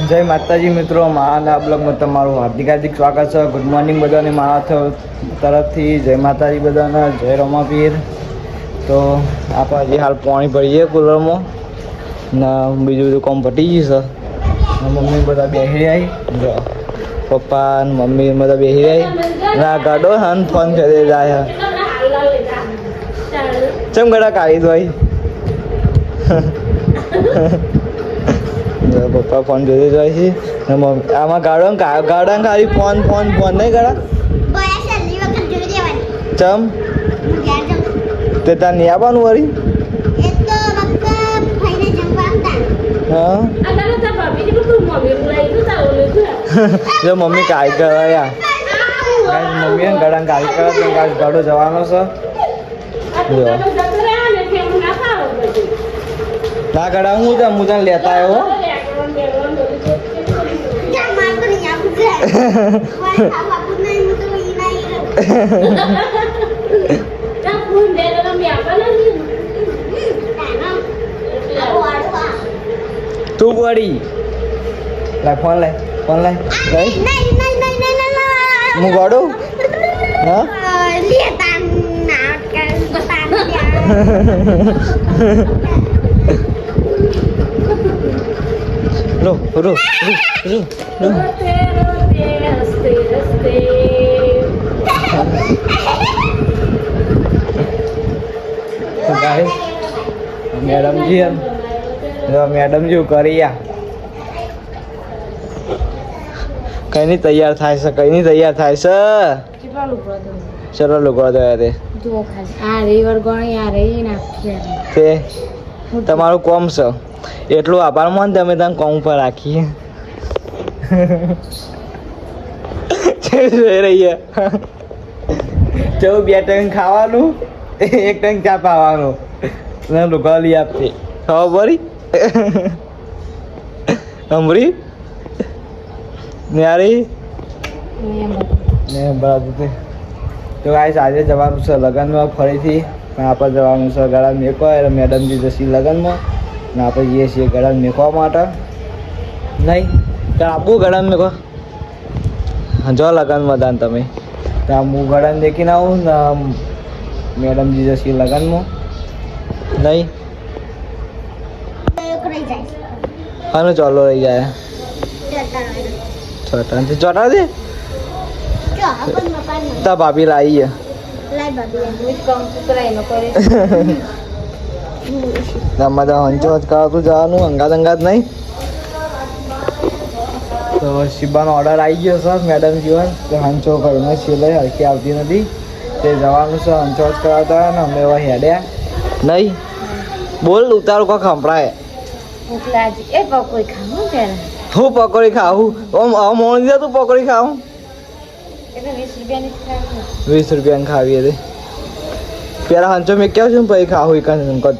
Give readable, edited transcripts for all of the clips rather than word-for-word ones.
જય માતાજી મિત્રો, મારા બ્લોગમાં તમારું હાર્દિક હાર્દિક સ્વાગત છે. ગુડ મોર્નિંગ બધાને મારા તરફથી. જય માતાજી બધાને, જય રમાપીર. તો આપણે હજી હાલ પાણી ભરીએ કુલરમાં ને બીજું બધું કામ પતી ગયું છે. મમ્મી બધા બેસી આવી, જો પપ્પા ને મમ્મી બધા બેસી આવી ના ગાડો હન ફોન કરી જાય. ચમ ગડા કાઢી દો પપ્પા ફોન જોઈ જાય છે. આમાં ગાડો ખાલી ફોન ફોન ફોન નહીં ગાડા ચમ તે તાર નહીં આવવાનું વળી. હા જો મમ્મી કાઢી કરવા યાર મમ્મી ગળા કાઢી કરવા ગાડો જવાનો છે. જો ના ગળા હું તને લેતા આવ્યો. તું વળી લાય ફોન લાય હું ગાડું હા રો રો રો રો મેડમજી કરી કઈ નહીં તૈયાર થાય છે ચલો લોકો તે તમારું કોમ છે એટલું આભાર માન તમે તને કોમ પર રાખીએ જોઈ રહીએ. ચૌ 2 ટંગ ખાવાનું 1 ટંગ ચા પાવાનું લુગા લઈ આપશે ખબર પડી અમરી ન્યારી ને બરાબર. તો ગાઈસ આજે જવાનું છે લગ્નમાં ફરીથી, પણ આપણે જવાનું છે ગળા મેકવા. એટલે મેડમજી જશે લગ્નમાં ને આપણે જઈએ છીએ ગળા મેકવા માટે. નહીં તો આપવું ગળા મેકવા જો લગ્નમાં હતા તમે તો હું ગળા દેખીને આવું ને મેડમજી જશે લગ્નમાં. નહીં અને ચાલો રહી જાય ચોટા દે તા ભાભી લાવી આમાં તો હંચો જ કરાતું જવાનું અંગાત નહીં. તો શિબાનો ઓર્ડર આવી ગયો છે મેડમ જીવન તો હંચો કરીને સિલાઈ હરખી આવતી નથી તે જવાનું છે હંચો જ કરાવતા ને અમે એવા હેડ્યા નહીં. બોલ ઉતારું કોક સંભળાય હું પકોડી ખાવું મોણ દીધા તું પકોડી ખાવું 20 રૂપિયાની ખાવી હતી પેલા હંચો મેં કેવું છું પછી ખાવું એક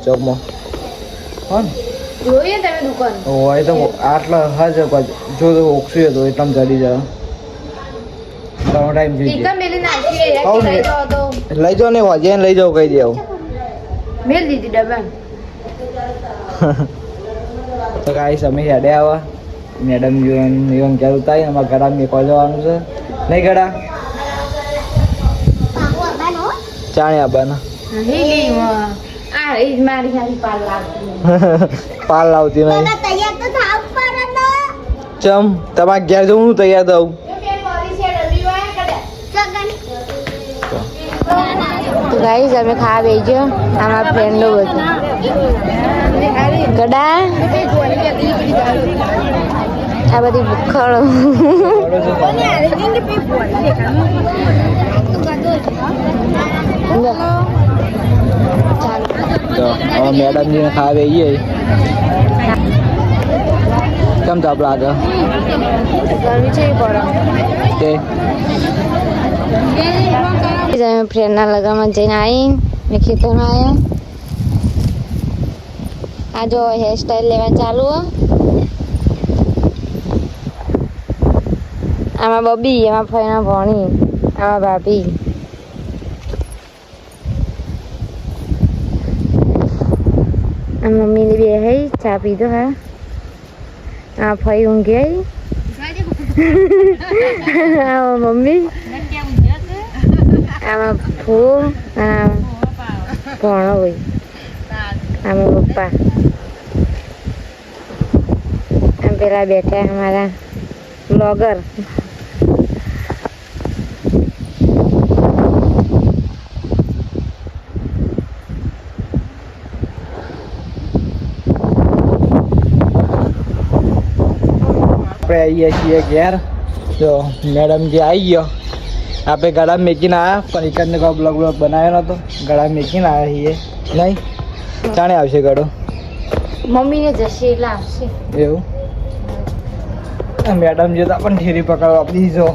ચોકમાં હોય તો આટલા હજ જો ઓછું હતું એટલા જડી જાય ટાઈમ લઈ જાઓ ને હજે લઈ જાઓ કહી દેવું તો કાંઈ સમય હેડે આવા મેડમ જીવન ક્યારે ઉતારી અમારા ગળા મેકવા જવાનું છે નહીં ગળા ચાણે આવવાના પાલ લાવતી નહીં ચમ તમારે ઘેર જવું હું તૈયાર થવું તો ગાઈસ અમે ખાવા બેસી ગયો આમાં ફ્રેન્ડો બધું ગડા આ બધી ભૂખડ તો હવે મેડમજીને ખાવા બેસીએ કેમ તાપ લાગે તે ફ્રેન્ડના લગ્નમાં જઈને આવી મેં ખેતરમાં આવ્યા. આ જો હેરસ્ટાઈલ લેવા ચાલુ આમાં બબી એમાં ફઈના ભણી આમાં ભાભી મમ્મી ને બે હે ચા પીધો હા આ ફઈ ઊંઘી આમાં મમ્મી આમાં ફૂ અને ભણો હોય આમાં પપ્પા આમ પેલા બેઠા અમારા બ્લોગર આપણે આવીએ છીએ ઘેર જો મેડમજી આવી ગયો આપણે ગળા મેકીને આવ્યા પણ એકદને કોઈ બ્લોગ બનાવ્યો નહોતો ગળા મેકીને આવ્યા છીએ નહીં ચાણે આવશે ગળો મમ્મીને જશે એટલે આવશે એવું મેડમજી તો પણ ઠેરી પકડવા આપી જો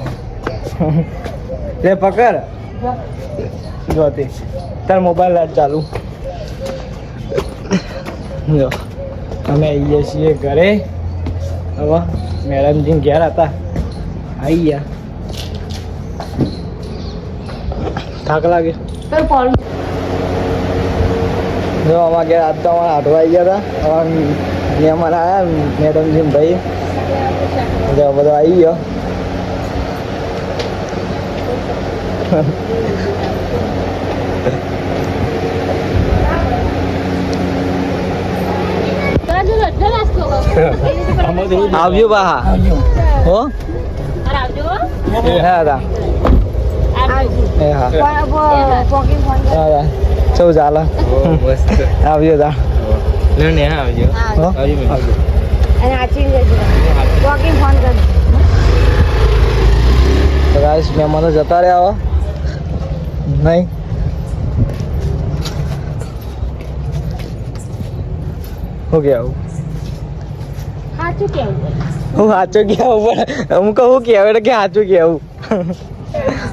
લે પકડ જોતી તાર મોબાઈલ લાઈટ ચાલુ જો અમે આવીએ છીએ ઘરે હવે મેડમજી ઘેર હતા આવી ગયા થાક લાગે જો અમારા ઘેર આજ તો અમારા આઠવા આવી ગયા હતા હવે મહેમાન આવ્યા મેડમજી ભાઈ બધો આવી ગયો આવજો બા હો હા દા એ હા સૌ ચાલે આવજો દા ગાઈસ મહેમાનો જતા રહ્યા હવે નહીં હું કે આવું હું સાચું કે આવું પણ હું કહું કે આવે કે સાચું કે આવું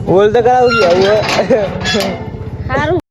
બોલ તો કરાવું કે આવું સારું